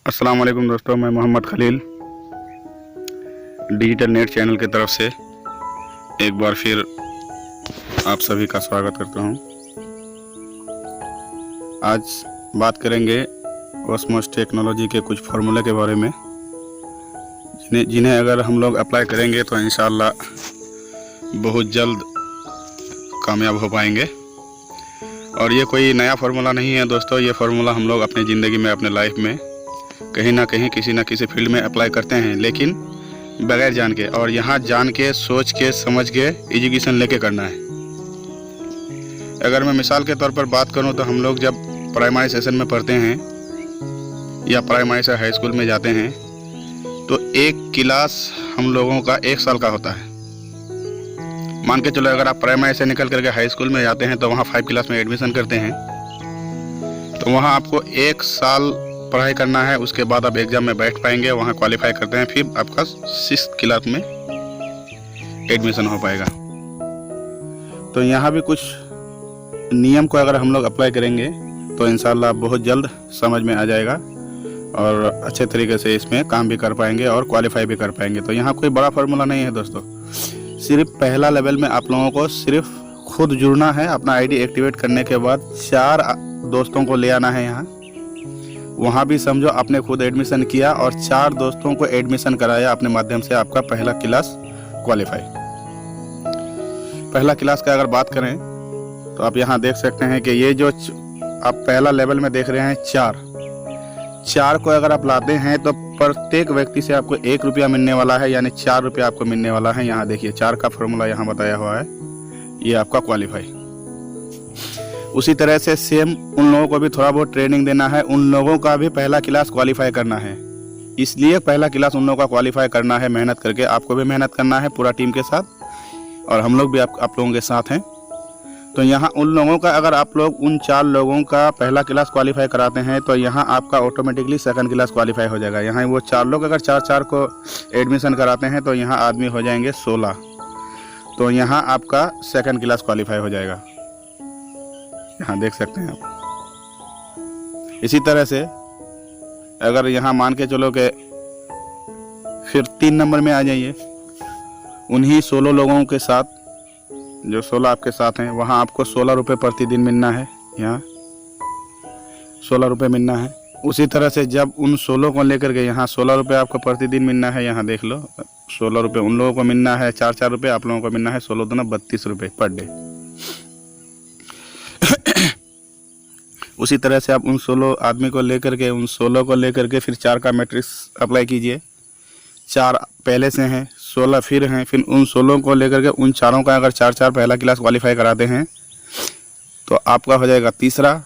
अस्सलाम वालेकुम दोस्तों, मैं Mohammad Khalil digital net channel की तरफ से एक बार फिर आप सभी का स्वागत करता हूं। आज बात करेंगे ऑस्मोस टेक्नोलॉजी के कुछ फार्मूले के बारे में जिन्हें अगर हम लोग अप्लाई करेंगे तो इंशाअल्लाह बहुत जल्द कामयाब हो पाएंगे। और ये कोई नया फार्मूला नहीं है दोस्तों, ये फार्मूला हम लोग अपनी ज़िंदगी में, अपने लाइफ में कहीं ना कहीं किसी ना किसी फील्ड में अप्लाई करते हैं, लेकिन बगैर जान के। और यहाँ जान के, सोच के, समझ के, एजुकेशन लेके करना है। अगर मैं मिसाल के तौर पर बात करूँ तो हम लोग जब प्राइमरी सेशन में पढ़ते हैं या प्राइमरी से हाई स्कूल में जाते हैं तो एक क्लास हम लोगों का 1 साल का होता है। मान के चलो अगर आप प्राइमरी से निकल करके हाई स्कूल में जाते हैं तो वहाँ 5 क्लास में एडमिशन करते हैं, तो वहाँ आपको 1 साल पढ़ाई करना है। उसके बाद आप एग्ज़ाम में बैठ पाएंगे, वहाँ क्वालिफाई करते हैं, फिर आपका 6th क्लास में एडमिशन हो पाएगा। तो यहाँ भी कुछ नियम को अगर हम लोग अप्लाई करेंगे तो इंशाल्लाह बहुत जल्द समझ में आ जाएगा और अच्छे तरीके से इसमें काम भी कर पाएंगे और क्वालिफाई भी कर पाएंगे। तो यहाँ कोई बड़ा फार्मूला नहीं है दोस्तों, सिर्फ पहला लेवल में आप लोगों को सिर्फ खुद जुड़ना है। अपना आईडी एक्टिवेट करने के बाद 4 दोस्तों को ले आना है यहाँ। वहाँ भी समझो आपने खुद एडमिशन किया और 4 दोस्तों को एडमिशन कराया अपने माध्यम से, आपका पहला क्लास क्वालिफाई। पहला क्लास का अगर बात करें तो आप यहाँ देख सकते हैं कि ये जो आप पहला लेवल में देख रहे हैं 4 को अगर आप लाते हैं तो प्रत्येक व्यक्ति से आपको 1 रुपया मिलने वाला है, यानी 4 रुपया आपको मिलने वाला है। यहाँ देखिए 4 का फॉर्मूला यहाँ बताया हुआ है, ये आपका क्वालिफाई। उसी तरह से सेम उन लोगों को भी थोड़ा बहुत ट्रेनिंग देना है, उन लोगों का भी पहला क्लास क्वालिफाई करना है। इसलिए पहला क्लास उन लोगों का क्वालिफाई करना है, मेहनत करके। आपको भी मेहनत करना है पूरा टीम के साथ, और हम लोग भी आप लोगों के साथ हैं। तो यहाँ उन लोगों का अगर आप लोग उन 4 लोगों का पहला क्लास क्वालिफाई कराते हैं तो यहाँ आपका ऑटोमेटिकली 2nd क्लास क्वालिफाई हो जाएगा। यहाँ वो 4 लोग अगर 4 को एडमिशन कराते हैं तो यहाँ आदमी हो जाएंगे 16, तो यहाँ आपका 2nd क्लास क्वालिफाई हो जाएगा। यहाँ देख सकते हैं आप। इसी तरह से अगर यहाँ मान के चलो कि फिर 3 नंबर में आ जाइए, उन्हीं 16 लोगों के साथ, जो 16 आपके साथ हैं, वहाँ आपको 16 रुपये प्रतिदिन मिलना है। यहाँ 16 रुपये मिलना है। उसी तरह से जब उन 16 को लेकर के यहाँ 16 रुपये आपको प्रतिदिन मिलना है। यहाँ देख लो 16 रुपये उन लोगों को मिलना है, 4 रुपये आप लोगों को मिलना है, 16 दूना 32 रुपये पर डे। उसी तरह से आप उन 16 आदमी को लेकर के, उन 16 को लेकर के फिर 4 का मैट्रिक्स अप्लाई कीजिए। 4 पहले से हैं, 16 फिर हैं, फिर उन 16 को लेकर के उन 4 का अगर 4 पहला क्लास क्वालिफाई कराते हैं तो आपका हो जाएगा तीसरा,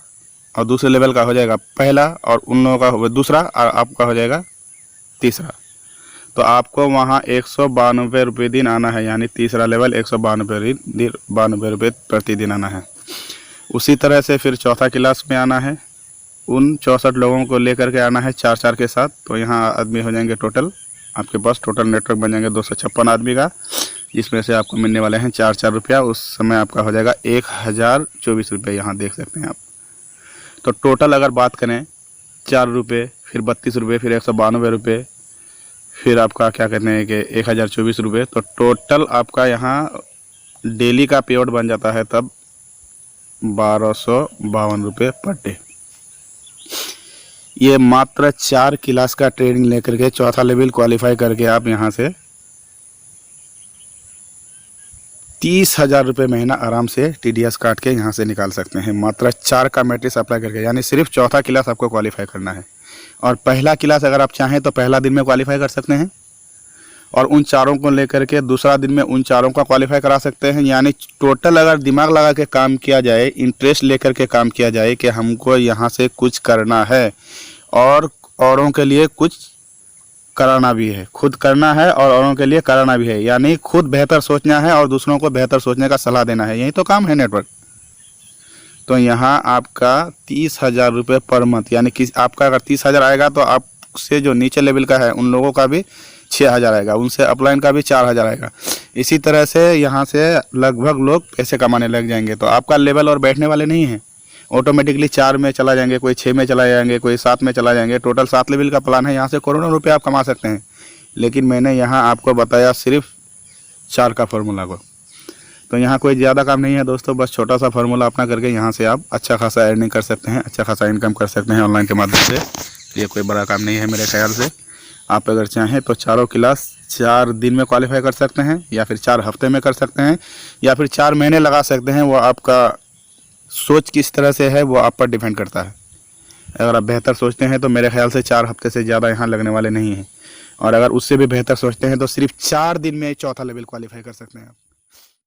और दूसरे लेवल का हो जाएगा पहला, और उन लोगों का दूसरा, और आपका हो जाएगा तीसरा। तो आपको वहाँ 192 रुपये दिन आना है, यानी तीसरा लेवल 192 रुपये प्रतिदिन आना है। उसी तरह से फिर 4था क्लास में आना है, उन 64 लोगों को लेकर के आना है 4 के साथ। तो यहाँ आदमी हो जाएंगे टोटल, आपके पास टोटल नेटवर्क बन जाएंगे 256 आदमी का, जिसमें से आपको मिलने वाले हैं 4 रुपया। उस समय आपका हो जाएगा 1024 रुपये, यहाँ देख सकते हैं आप। तो टोटल अगर बात करें 4 रुपये, फिर 32 रुपये, फिर 192 रुपये, फिर आपका क्या कहते हैं कि 1024 रुपये, तो टोटल आपका यहाँ डेली का पे आउट बन जाता है तब 1252 रुपये पर डे। ये मात्र 4 क्लास का ट्रेनिंग लेकर के 4था लेवल क्वालिफाई करके आप यहाँ से 30,000 रुपये महीना आराम से TDS काट के यहाँ से निकाल सकते हैं, मात्र 4 का मैट्रिक्स अप्लाई करके। यानी सिर्फ 4था क्लास आपको क्वालिफाई करना है, और पहला क्लास अगर आप चाहें तो पहला दिन में क्वालिफाई कर सकते हैं, और उन 4 को लेकर के दूसरा दिन में उन 4 का क्वालिफाई करा सकते हैं। यानी टोटल अगर दिमाग लगा के काम किया जाए, इंटरेस्ट लेकर के काम किया जाए कि हमको यहाँ से कुछ करना है और औरों के लिए कुछ कराना भी है, खुद करना है और औरों के लिए कराना भी है, यानी खुद बेहतर सोचना है और दूसरों को बेहतर सोचने का सलाह देना है, यही तो काम है नेटवर्क। तो यहाँ आपका 30,000 रुपये पर मंथ, यानी कि आपका अगर 30,000 आएगा तो आपसे जो नीचे लेवल का है उन लोगों का भी 6,000 आएगा, उनसे अपलाइन का भी 4,000 आएगा। इसी तरह से यहाँ से लगभग लोग पैसे कमाने लग जाएंगे। तो आपका लेवल और बैठने वाले नहीं है, ऑटोमेटिकली 4 में चला जाएंगे, कोई 6 में चला जाएंगे, कोई 7 में चला जाएंगे। टोटल 7 लेवल का प्लान है, यहाँ से करोड़ों रुपये आप कमा सकते हैं। लेकिन मैंने यहाँ आपको बताया सिर्फ 4 का फार्मूला को। तो यहाँ कोई ज़्यादा काम नहीं है दोस्तों, बस छोटा सा फार्मूला अपना करके यहाँ से आप अच्छा खासा अर्निंग कर सकते हैं, अच्छा खासा इनकम कर सकते हैं ऑनलाइन के माध्यम से। ये कोई बड़ा काम नहीं है मेरे ख्याल से। आप अगर चाहें तो चारों क्लास 4 दिन में क्वालिफाई कर सकते हैं, या फिर 4 हफ्ते में कर सकते हैं, या फिर 4 महीने लगा सकते हैं। वो आपका सोच किस तरह से है वो आप पर डिपेंड करता है। अगर आप बेहतर सोचते हैं तो मेरे ख्याल से 4 हफ्ते से ज़्यादा यहाँ लगने वाले नहीं हैं, और अगर उससे भी बेहतर सोचते हैं तो सिर्फ 4 दिन में 4था लेवल क्वालिफाई कर सकते हैं आप।